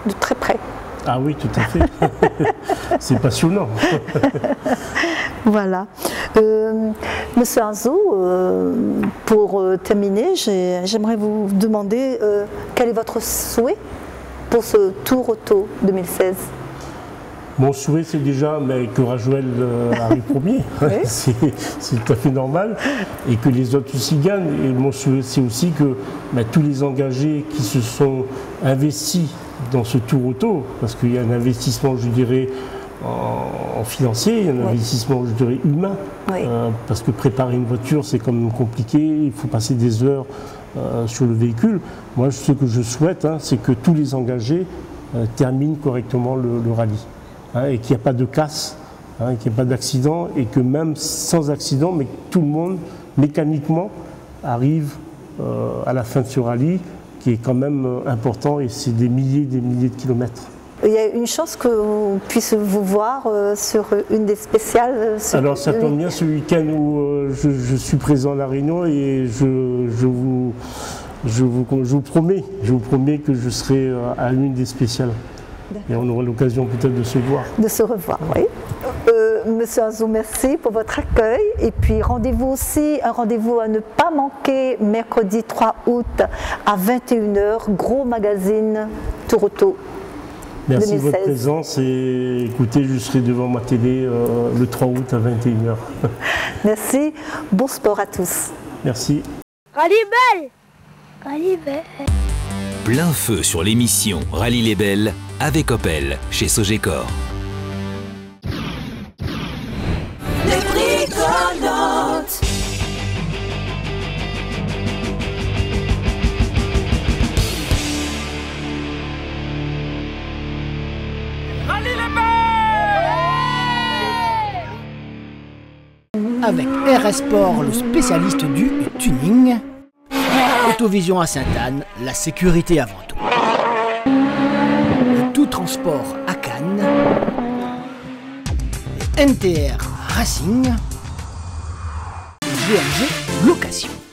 de très près. Ah oui, tout à fait. C'est passionnant. Voilà. Monsieur Arzo, pour terminer, j'aimerais vous demander quel est votre souhait pour ce Tour Auto 2016? Mon souhait, c'est déjà que Rajouel arrive premier, c'est tout à fait normal, et que les autres aussi gagnent. Et mon souhait, c'est aussi que tous les engagés qui se sont investis dans ce Tour Auto, parce qu'il y a un investissement, je dirais, en financier, il y a un investissement, je dirais, humain, parce que préparer une voiture, c'est quand même compliqué, il faut passer des heures sur le véhicule. Moi, ce que je souhaite, c'est que tous les engagés terminent correctement le rallye. Et qu'il n'y a pas de casse, qu'il n'y ait pas d'accident, et que même sans accident, mais que tout le monde, mécaniquement, arrive à la fin de ce rallye, qui est quand même important, et c'est des milliers de kilomètres. Il y a une chance qu'on puisse vous voir sur une des spéciales. Alors ça tombe bien ce week-end où je suis présent à La Réunion, et je vous promets que je serai à l'une des spéciales. Et on aura l'occasion peut-être de se voir. De se revoir, oui. Monsieur Arzo, merci pour votre accueil. Et puis rendez-vous aussi, un rendez-vous à ne pas manquer, mercredi 3 août à 21h, gros magazine Tour Auto. Merci 2016. de votre présence et écoutez, je serai devant ma télé le 3 août à 21h. Merci, bon sport à tous. Merci. Rallye Belle, Rallye Belle. Plein feu sur l'émission Rallye les Belles avec Opel chez Sogecor. Les bricolants. avec RS Sport, le spécialiste du tuning. Autovision à Sainte-Anne, la sécurité avant tout. Tout transport à Cannes. NTR Racing. GMG Location.